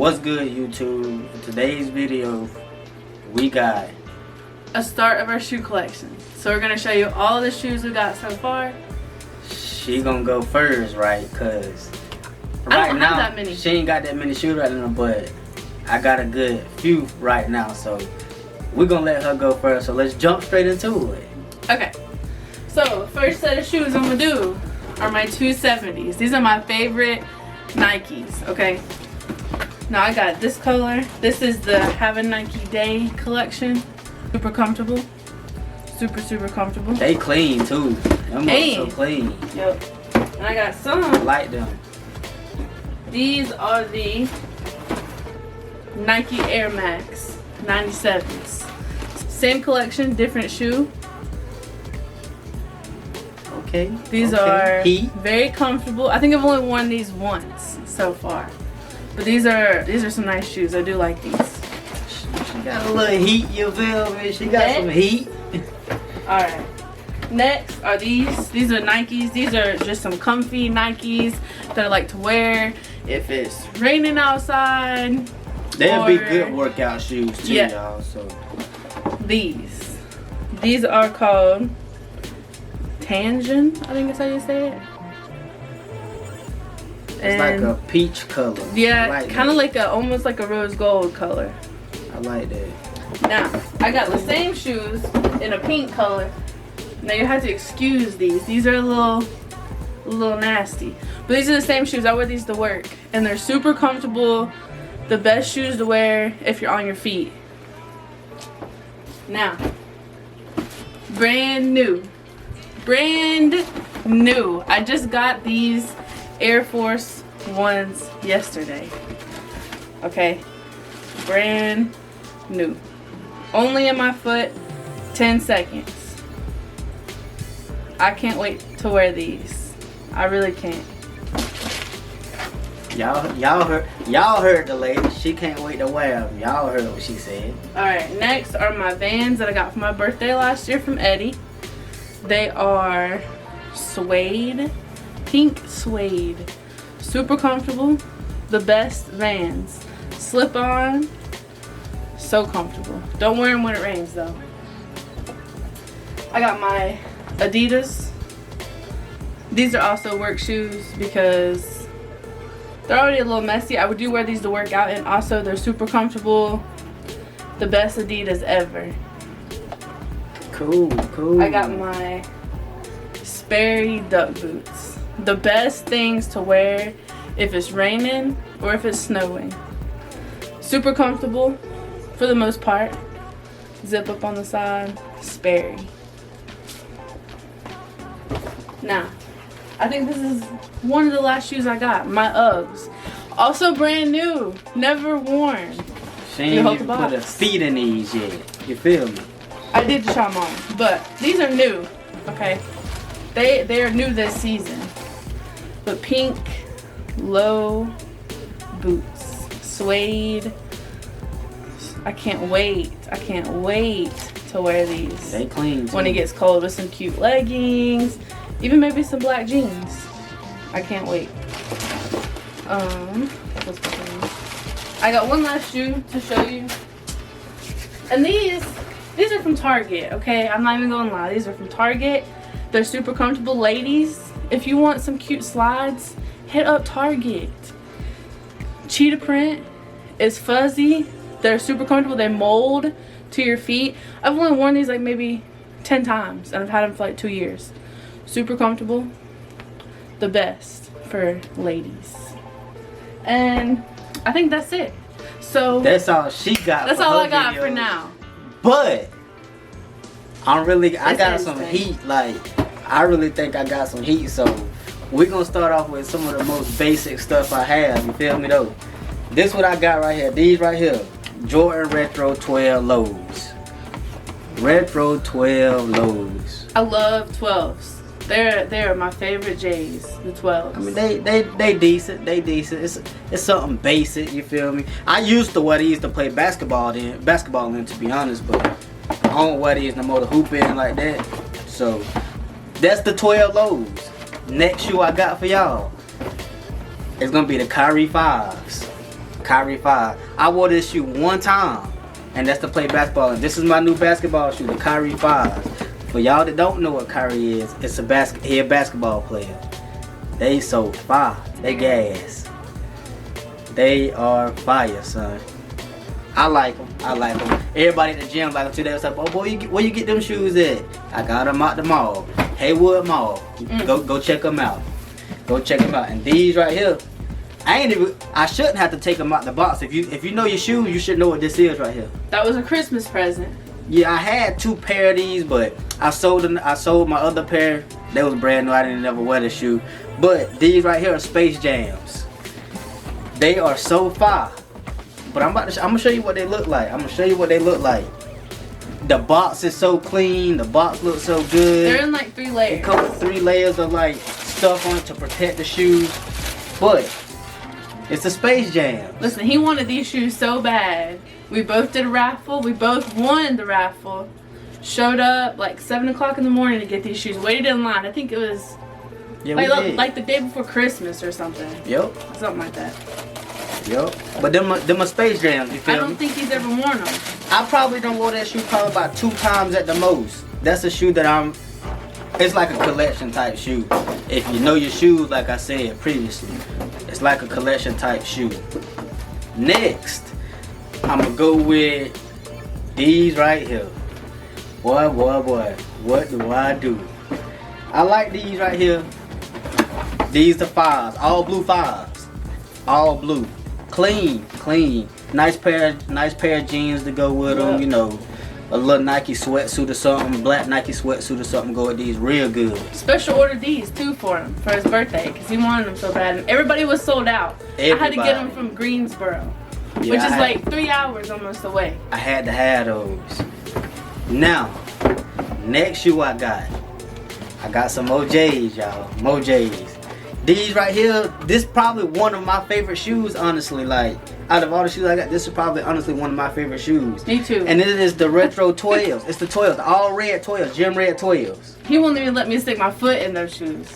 What's good, YouTube? In today's video, we got a start of our shoe collection. So we're gonna show you all the shoes we got so far. She gonna go first, right? Cause I don't have that many. She ain't got that many shoes right now, but I got a good few right now. So we're gonna let her go first. So let's jump straight into it. Okay. So first set of shoes I'm gonna do are my 270s. These are my favorite Nikes. Okay. Now I got this color. This is the Have a Nike Day collection. Super comfortable. Super comfortable. They clean too. Them are so clean. Yep. And I got some. I like them. These are the Nike Air Max 97s. Same collection, different shoe. Okay. These are Heat. very comfortable. I think I've only worn these once so far. But these are some nice shoes. I do like these. She got a little heat, you feel me? She got some heat. Alright. Next are these. These are Nikes. These are just some comfy Nikes that I like to wear if it's raining outside. They'll be good workout shoes too, y'all. So these are called Tangen, I think that's how you say it. It's like a peach color. Yeah, like kind of like almost like a rose gold color. I like that. Now, I got the same shoes in a pink color. Now you have to excuse these. These are a little nasty. But these are the same shoes. I wear these to work. And they're super comfortable. The best shoes to wear if you're on your feet. Now, brand new. Brand new. I just got these Air Force Ones yesterday. Okay. Brand new. Only in my foot, 10 seconds. I can't wait to wear these. I really can't. Y'all heard the lady. She can't wait to wear them. Y'all heard what she said. Alright, next are my Vans that I got for my birthday last year from Eddie. They are suede, pink suede. Super comfortable. The best Vans. Slip on. So comfortable. Don't wear them when it rains though. I got my Adidas. These are also work shoes because they're already a little messy. I do wear these to work out, and also they're super comfortable. The best Adidas ever. Cool. I got my Sperry duck boots. The best things to wear if it's raining or if it's snowing. Super comfortable for the most part. Zip up on the side. Sperry. Now, I think this is one of the last shoes I got. My Uggs. Also brand new. Never worn. She ain't even put her feet in these yet. You feel me? I did try them on, but these are new. Okay, they are new this season. But pink, low boots, suede. I can't wait. I can't wait to wear these. They clean too. When it gets cold, with some cute leggings, even maybe some black jeans. I can't wait. I got one last shoe to show you, and these are from Target. Okay, I'm not even gonna lie. These are from Target. They're super comfortable. Ladies, if you want some cute slides, hit up Target. Cheetah print is fuzzy. They're super comfortable. They mold to your feet. I've only worn these like maybe 10 times, and I've had them for like 2 years. Super comfortable. The best for ladies. And I think that's it. So that's all she got. That's all I got for now. But I got some heat. Like, I really think I got some heat. So we're gonna start off with some of the most basic stuff I have. You feel me though? This what I got right here. These right here. Jordan Retro 12 lows. Retro 12 lows. I love 12s. They're my favorite J's, the 12s. I mean, they decent. They decent. It's something basic. You feel me? I used to wear these to play basketball in, to be honest, but I don't wear these no more to hoop in like that. So that's the 12 lows. Next shoe I got for y'all is gonna be the Kyrie 5s. Kyrie 5. I wore this shoe one time, and that's to play basketball. And this is my new basketball shoe, the Kyrie 5. For y'all that don't know what Kyrie is, it's he a basketball player. They so fire. They gas. They are fire, son. I like them. I like them. Everybody at the gym like them too. They was like, oh boy, where you get them shoes at? I got them out the mall. Haywood Mall. Go check them out. Go check them out. And these right here, I shouldn't have to take them out the box. If you know your shoes, you should know what this is right here. That was a Christmas present. Yeah, I had 2 pair of these, but I sold my other pair. They was brand new. I didn't ever wear the shoe. But these right here are Space Jams. They are so fire. But I'm gonna show you what they look like. I'm gonna show you what they look like. The box is so clean. The box looks so good. They're in like 3 layers. It comes with 3 layers of like stuff on it to protect the shoes. But it's a Space Jam. Listen, he wanted these shoes so bad. We both did a raffle. We both won the raffle. Showed up like 7 o'clock in the morning to get these shoes. Waited in line. I think it was like the day before Christmas or something. Yep. Something like that. Yep. But them are Space Jams, you feel me? I don't think he's ever worn them. I probably don't wear that shoe probably about 2 times at the most. That's a shoe that it's like a collection type shoe. If you know your shoes, like I said previously, it's like a collection type shoe. Next, I'm gonna go with these right here. Boy, what do I do? I like these right here. These the 5s, all blue 5s, all blue. Clean. Nice pair of jeans to go with them. You know, a little Nike sweatsuit or something, black Nike sweatsuit or something. Go with these real good. Special ordered these too for him for his birthday because he wanted them so bad. And everybody was sold out. I had to get them from Greensboro, which is like 3 hours almost away. I had to have those. Now, next shoe I got some OJs, y'all. Moj's. These right here, this is probably one of my favorite shoes, honestly. Like, out of all the shoes I got, this is probably honestly one of my favorite shoes. Me too. And it is the Retro 12s. It's the 12s, the all red 12s, gym red 12s. He won't even let me stick my foot in those shoes.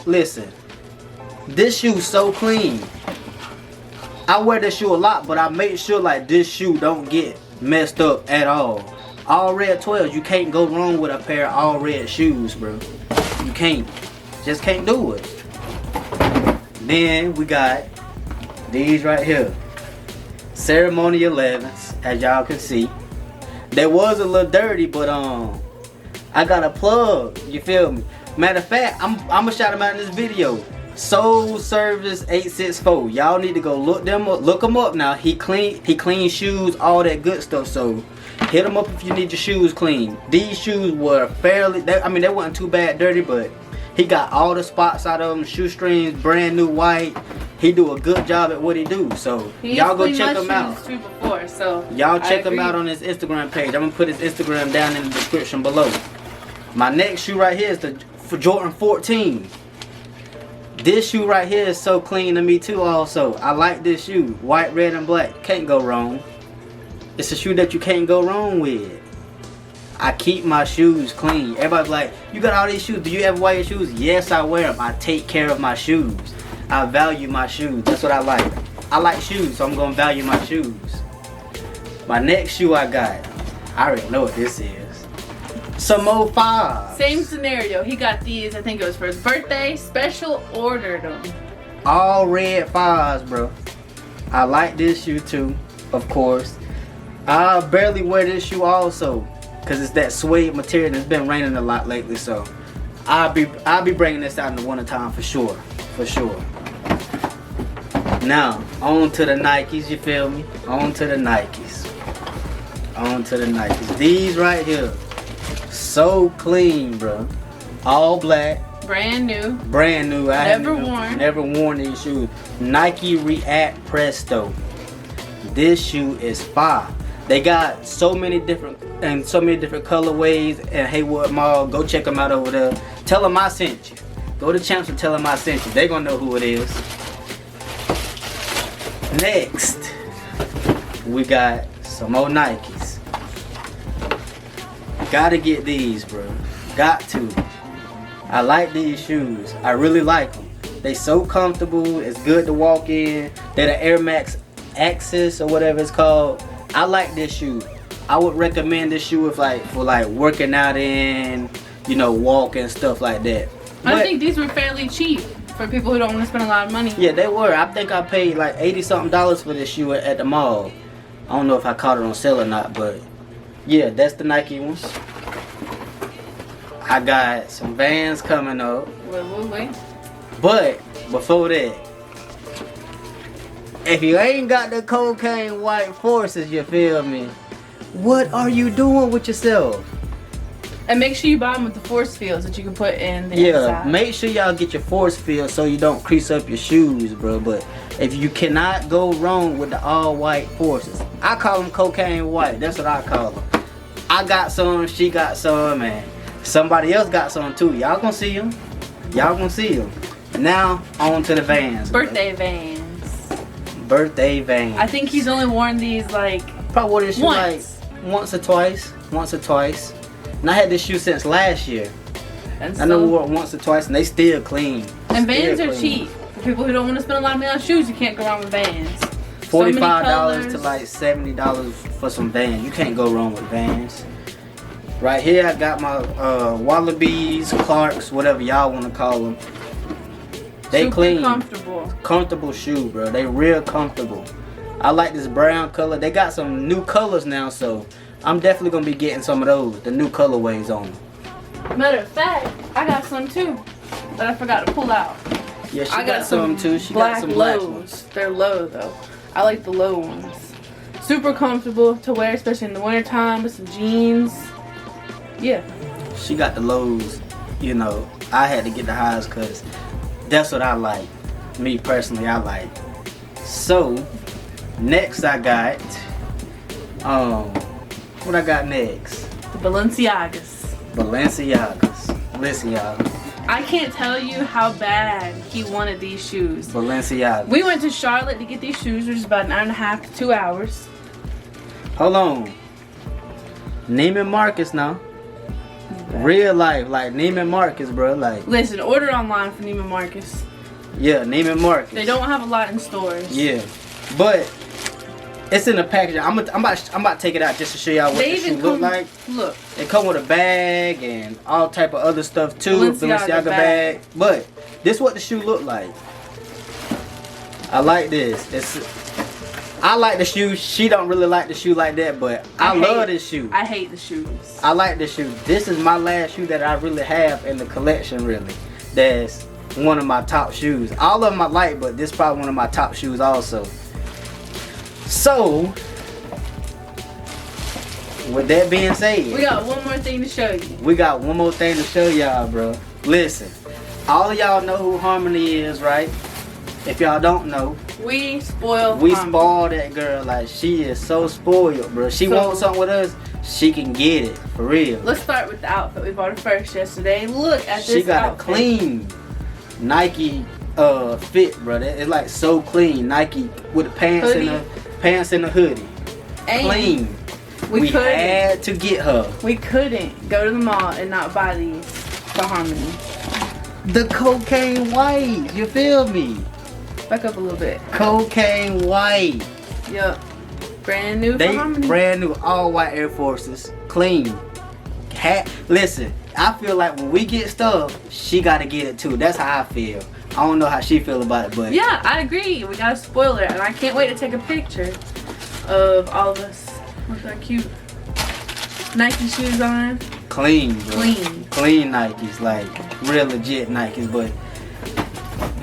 Listen, this shoe's so clean. I wear this shoe a lot, but I make sure like this shoe don't get messed up at all. All red 12s, you can't go wrong with a pair of all red shoes, bro. You can't. Just can't do it. Then we got these right here. Ceremony 11s, as y'all can see. They was a little dirty, but I got a plug, you feel me? Matter of fact, I'm gonna shout them out in this video. Soul Service 864. Y'all need to go look them up now. He cleans shoes, all that good stuff. So hit him up if you need your shoes clean. These shoes were they weren't too bad dirty, but he got all the spots out of them, shoestrings, brand new white. He do a good job at what he do. So y'all go check him out. Y'all check him out on his Instagram page. I'm gonna put his Instagram down in the description below. My next shoe right here is the Jordan 14. This shoe right here is so clean to me too also. I like this shoe. White, red, and black. Can't go wrong. It's a shoe that you can't go wrong with. I keep my shoes clean. Everybody's like, you got all these shoes. Do you ever wear your shoes? Yes, I wear them. I take care of my shoes. I value my shoes. That's what I like. I like shoes, so I'm going to value my shoes. My next shoe I already know what this is. Some more 5s. Same scenario. He got these, I think it was for his birthday. Special ordered them. All red 5s, bro. I like this shoe too, of course. I barely wear this shoe also, because it's that suede material. It's been raining a lot lately, so I'll be bringing this out in the winter time for sure. Now, on to the Nikes, you feel me? On to the Nikes. These right here, so clean, bro. All black. Brand new. Never worn these shoes. Nike React Presto. This shoe is fire. They got so many different colorways at Haywood Mall. Go check them out over there. Tell them I sent you. Go to Champs and tell them I sent you. They gonna know who it is. Next, we got some more Nikes. Gotta get these, bro. Got to. I like these shoes. I really like them. They so comfortable. It's good to walk in. They're the Air Max Axis or whatever it's called. I like this shoe. I would recommend this shoe if like for like working out in, you know, walking and stuff like that. I think these were fairly cheap for people who don't want to spend a lot of money. Yeah, they were. I think I paid like $80 something for this shoe at the mall. I don't know if I caught it on sale or not, but yeah, that's the Nike ones. I got some Vans coming up. Wait. But before that, if you ain't got the cocaine white forces, you feel me? What are you doing with yourself? And make sure you buy them with the force fields that you can put in the Yeah, inside. make sure y'all get your force field so you don't crease up your shoes, bro. But if you cannot go wrong with the all white forces, I call them cocaine white. That's what I call them. I got some, she got some, and somebody else got some too. Y'all gonna see them. Y'all gonna see them. Now on to the Vans. bro. Birthday Vans. Birthday Vans. I think he's only worn these like probably wore this shoe once. like once or twice. And I had this shoe since last year. And I know we wore it once or twice, and they still clean. And Vans Still are clean. cheap. For people who don't want to spend a lot of money on shoes, you can't go wrong with Vans. So many $45 colors. to like $70 for some Vans. You can't go wrong with Vans. Right here, I got my Wallabies, Clarks, whatever y'all want to call them. They Super clean, comfortable. comfortable shoe, bro. They real comfortable. I like this brown color. They got some new colors now, so I'm definitely gonna be getting some of those, the new colorways on them. Matter of fact, I got some too that I forgot to pull out. Yeah, she I got some too. She black got some black lows. ones. They're low though. I like the low ones. Super comfortable to wear, especially in the wintertime with some jeans. Yeah. She got the lows. You know, I had to get the highs because that's what I like. Me personally, I like. So, next I got, what I got next? The Balenciagas. Balenciagas. Listen, y'all. I can't tell you how bad he wanted these shoes. Balenciagas. We went to Charlotte to get these shoes, which is about an hour and a half to 2 hours. Hold on. Neiman Marcus now. Real life, like Neiman Marcus, bro. Like, Listen, order online for Neiman Marcus. yeah, Neiman Marcus. They don't have a lot in stores. Yeah, but it's in the package. I'm about to take it out just to show y'all what They this shoe even look come, like. look, It come with a bag and all type of other stuff too. Balenciaga bag. But this what the shoe look like. I like this. I like the shoe. She don't really like the shoe like that, but I love this shoe. I hate the shoes. I like this shoe. This is my last shoe that I really have in the collection, really. That's one of my top shoes. All of them I like, but this is probably one of my top shoes also. So, with that being said, We got one more thing to show you. we got one more thing to show y'all, bro. Listen, all of y'all know who Harmony is, right? If y'all don't know, We spoil. we Harmony. spoil that girl. Like, she is so spoiled, bro. She So- wants something with us, she can get it, for real. Let's start with the outfit. We bought it first yesterday. Look at this She got outfit. a clean Nike fit, brother. It's like so clean. Nike with the pants and the hoodie. And Clean. We had to get her We couldn't go to the mall and not buy these for Harmony. the cocaine white. You feel me? Back up a little bit. Cocaine white. Yup. Brand new They for Harmony. brand new all white Air Forces. Clean. Listen, I feel like when we get stuff, she gotta get it too. That's how I feel. I don't know how she feel about it, but Yeah, I agree. We gotta spoil her, and I can't wait to take a picture of all of us with our cute Nike shoes on. clean, bro. Clean. Nikes, like real legit Nikes. But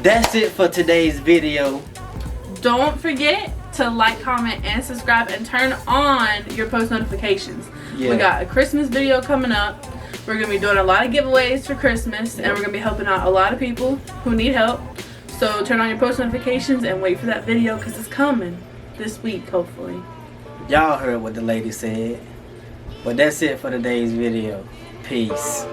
that's it for today's video. Don't forget to like, comment, and subscribe, and turn on your post notifications. Yeah. We got a Christmas video coming up. We're gonna be doing a lot of giveaways for Christmas, and we're gonna be helping out a lot of people who need help. So turn on your post notifications and wait for that video because it's coming this week, hopefully. Y'all heard what the lady said. But that's it for today's video. Peace.